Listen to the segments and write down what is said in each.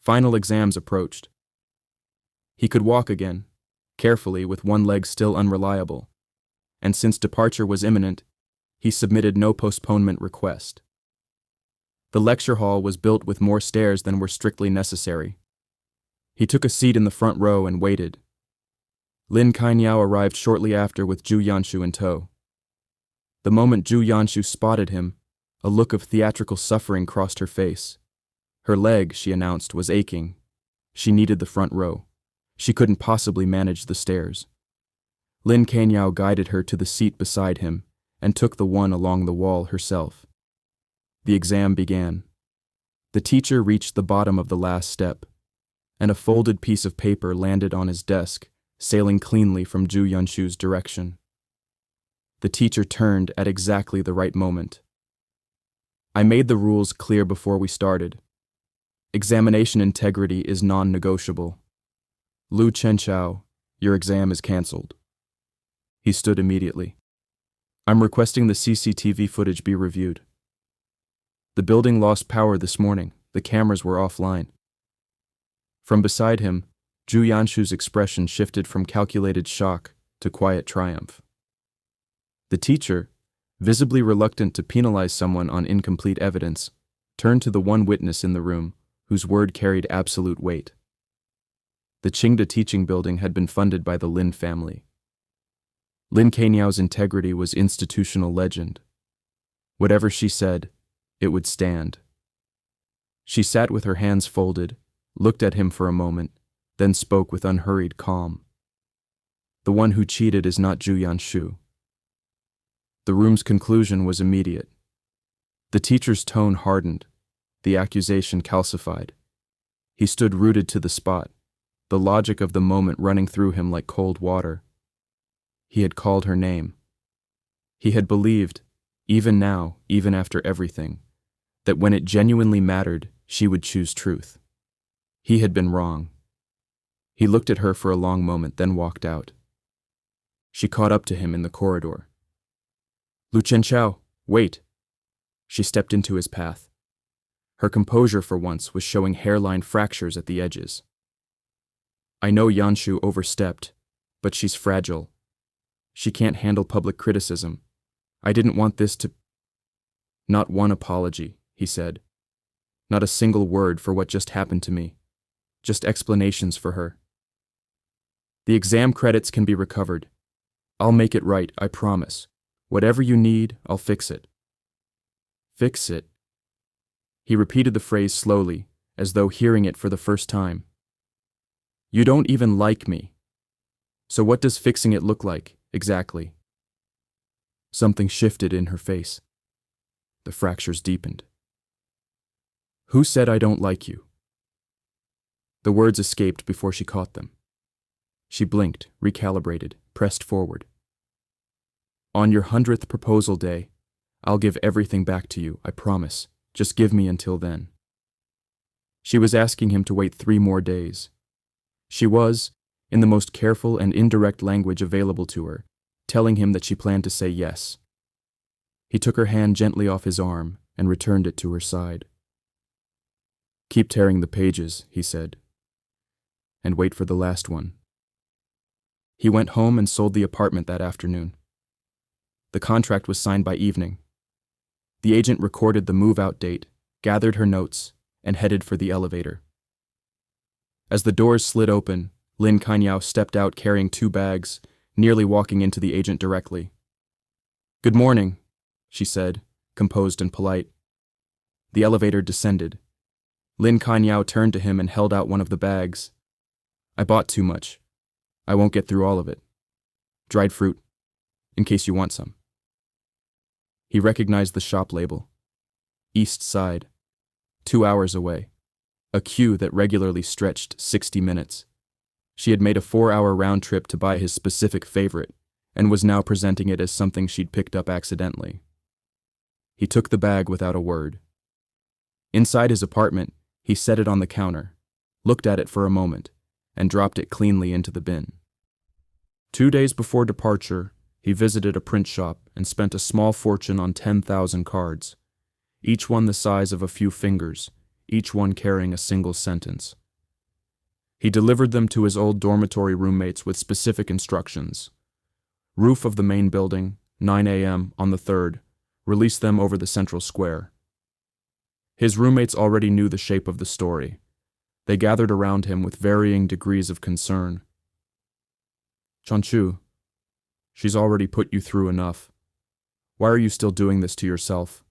Final exams approached. He could walk again, carefully with one leg still unreliable, and since departure was imminent, he submitted no postponement request. The lecture hall was built with more stairs than were strictly necessary. He took a seat in the front row and waited. Lin Kainiao arrived shortly after with Zhu Yanshu in tow. The moment Zhu Yanshu spotted him, a look of theatrical suffering crossed her face. Her leg, she announced, was aching. She needed the front row. She couldn't possibly manage the stairs. Lin Kainiao guided her to the seat beside him and took the one along the wall herself. The exam began. The teacher reached the bottom of the last step, and a folded piece of paper landed on his desk, sailing cleanly from Zhu Yanshu's direction. The teacher turned at exactly the right moment. I made the rules clear before we started. Examination integrity is non-negotiable. Lu Chenchao, your exam is cancelled. He stood immediately. I'm requesting the CCTV footage be reviewed. The building lost power this morning. The cameras were offline. From beside him, Zhu Yanshu's expression shifted from calculated shock to quiet triumph. The teacher, visibly reluctant to penalize someone on incomplete evidence, turned to the one witness in the room whose word carried absolute weight. The Qingda teaching building had been funded by the Lin family. Lin Kainiao's integrity was institutional legend. Whatever she said, it would stand. She sat with her hands folded, looked at him for a moment, then spoke with unhurried calm. The one who cheated is not Zhu Yanshu. The room's conclusion was immediate. The teacher's tone hardened, the accusation calcified. He stood rooted to the spot, the logic of the moment running through him like cold water. He had called her name. He had believed, even now, even after everything, that when it genuinely mattered, she would choose truth. He had been wrong. He looked at her for a long moment, then walked out. She caught up to him in the corridor. Lu Chenchao, wait! She stepped into his path. Her composure for once was showing hairline fractures at the edges. I know Yanshu overstepped, but she's fragile. She can't handle public criticism. I didn't want this to... Not one apology, he said. Not a single word for what just happened to me. Just explanations for her. The exam credits can be recovered. I'll make it right, I promise. Whatever you need, I'll fix it. Fix it? He repeated the phrase slowly, as though hearing it for the first time. You don't even like me. So what does fixing it look like, exactly? Something shifted in her face. The fractures deepened. Who said I don't like you? The words escaped before she caught them. She blinked, recalibrated, pressed forward. On your 100th proposal day, I'll give everything back to you, I promise. Just give me until then. She was asking him to wait 3 more days. She was, in the most careful and indirect language available to her, telling him that she planned to say yes. He took her hand gently off his arm and returned it to her side. Keep tearing the pages, he said, and wait for the last one. He went home and sold the apartment that afternoon. The contract was signed by evening. The agent recorded the move-out date, gathered her notes, and headed for the elevator. As the doors slid open, Lin Kainiao stepped out carrying 2 bags, nearly walking into the agent directly. Good morning, she said, composed and polite. The elevator descended. Lin Kainiao turned to him and held out one of the bags. I bought too much. I won't get through all of it. Dried fruit, in case you want some. He recognized the shop label. East Side. 2 hours away. A queue that regularly stretched 60 minutes. She had made a 4-hour round trip to buy his specific favorite, and was now presenting it as something she'd picked up accidentally. He took the bag without a word. Inside his apartment, he set it on the counter, looked at it for a moment, and dropped it cleanly into the bin. 2 days before departure, he visited a print shop and spent a small fortune on 10,000 cards, each one the size of a few fingers, each one carrying a single sentence. He delivered them to his old dormitory roommates with specific instructions. Roof of the main building, 9 a.m. on the 3rd, release them over the central square. His roommates already knew the shape of the story. They gathered around him with varying degrees of concern. Chonchu, she's already put you through enough. Why are you still doing this to yourself?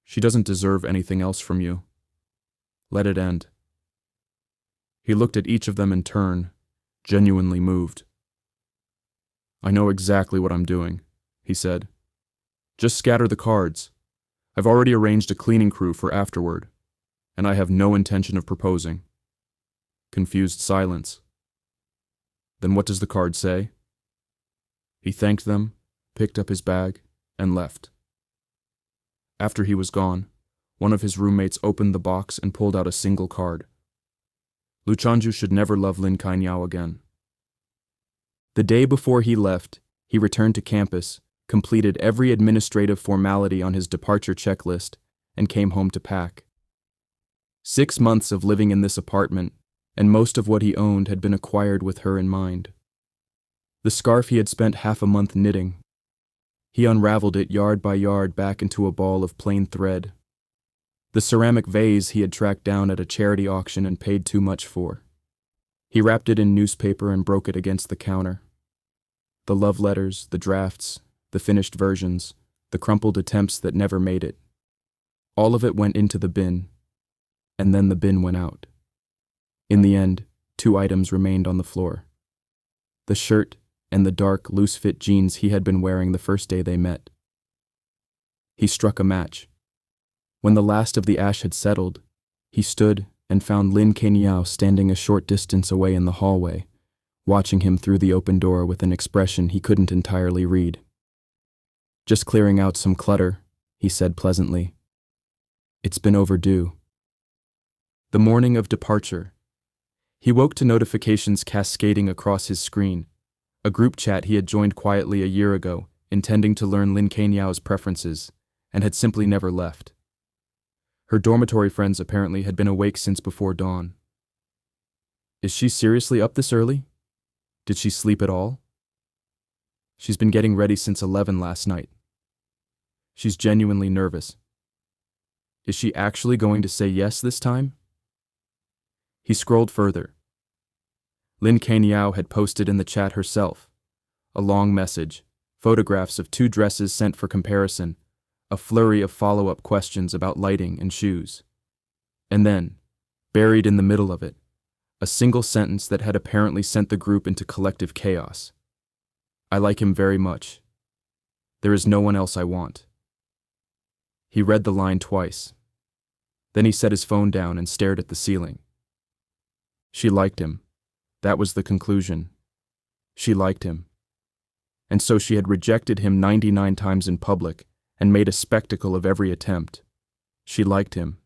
She doesn't deserve anything else from you. Let it end. He looked at each of them in turn, genuinely moved. I know exactly what I'm doing, he said. Just scatter the cards. I've already arranged a cleaning crew for afterward, and I have no intention of proposing. Confused silence. Then what does the card say? He thanked them, picked up his bag, and left. After he was gone, one of his roommates opened the box and pulled out a single card. Luchanju should never love Lin Kainiao again. The day before he left, he returned to campus, completed every administrative formality on his departure checklist, and came home to pack. 6 months of living in this apartment, and most of what he owned had been acquired with her in mind. The scarf he had spent half a month knitting. He unraveled it yard by yard back into a ball of plain thread. The ceramic vase he had tracked down at a charity auction and paid too much for. He wrapped it in newspaper and broke it against the counter. The love letters, the drafts, the finished versions, the crumpled attempts that never made it. All of it went into the bin, and then the bin went out. In the end, 2 items remained on the floor. The shirt and the dark, loose-fit jeans he had been wearing the first day they met. He struck a match. When the last of the ash had settled, he stood and found Lin Kainiao standing a short distance away in the hallway, watching him through the open door with an expression he couldn't entirely read. Just clearing out some clutter, he said pleasantly. It's been overdue. The morning of departure, he woke to notifications cascading across his screen, a group chat he had joined quietly a year ago, intending to learn Lin Kainiao's preferences, and had simply never left. Her dormitory friends apparently had been awake since before dawn. Is she seriously up this early? Did she sleep at all? She's been getting ready since 11 last night. She's genuinely nervous. Is she actually going to say yes this time? He scrolled further. Lin Kainiao had posted in the chat herself, a long message, photographs of 2 dresses sent for comparison, a flurry of follow-up questions about lighting and shoes. And then, buried in the middle of it, a single sentence that had apparently sent the group into collective chaos. I like him very much. There is no one else I want. He read the line twice. Then he set his phone down and stared at the ceiling. She liked him. That was the conclusion. She liked him. And so she had rejected him 99 times in public and made a spectacle of every attempt. She liked him.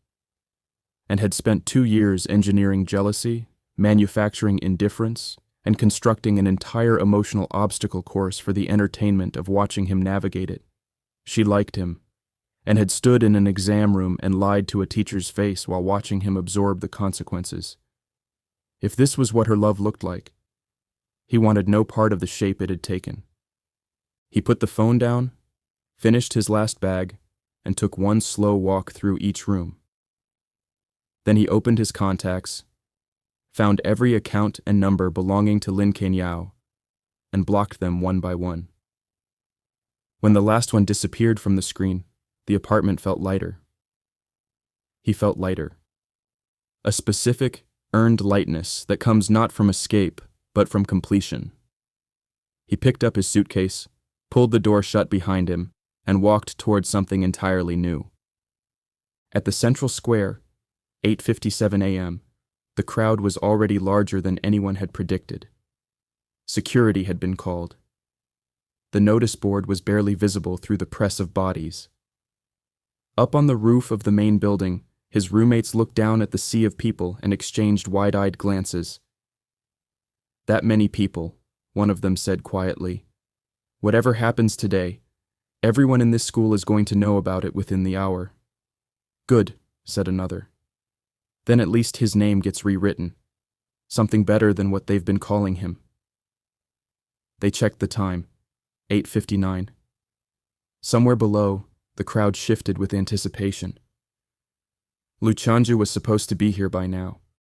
And had spent 2 years engineering jealousy, manufacturing indifference, and constructing an entire emotional obstacle course for the entertainment of watching him navigate it. She liked him, and had stood in an exam room and lied to a teacher's face while watching him absorb the consequences. If this was what her love looked like, he wanted no part of the shape it had taken. He put the phone down, finished his last bag, and took one slow walk through each room. Then he opened his contacts, found every account and number belonging to Lin Kainiao, and blocked them one by one. When the last one disappeared from the screen, the apartment felt lighter. He felt lighter. A specific, earned lightness that comes not from escape, but from completion. He picked up his suitcase, pulled the door shut behind him, and walked toward something entirely new. At the central square, 8:57 a.m., the crowd was already larger than anyone had predicted. Security had been called. The notice board was barely visible through the press of bodies. Up on the roof of the main building, his roommates looked down at the sea of people and exchanged wide-eyed glances. That many people, one of them said quietly. Whatever happens today, everyone in this school is going to know about it within the hour. Good, said another. Then at least his name gets rewritten. Something better than what they've been calling him. They checked the time. 8:59. Somewhere below, the crowd shifted with anticipation. Luchanju was supposed to be here by now.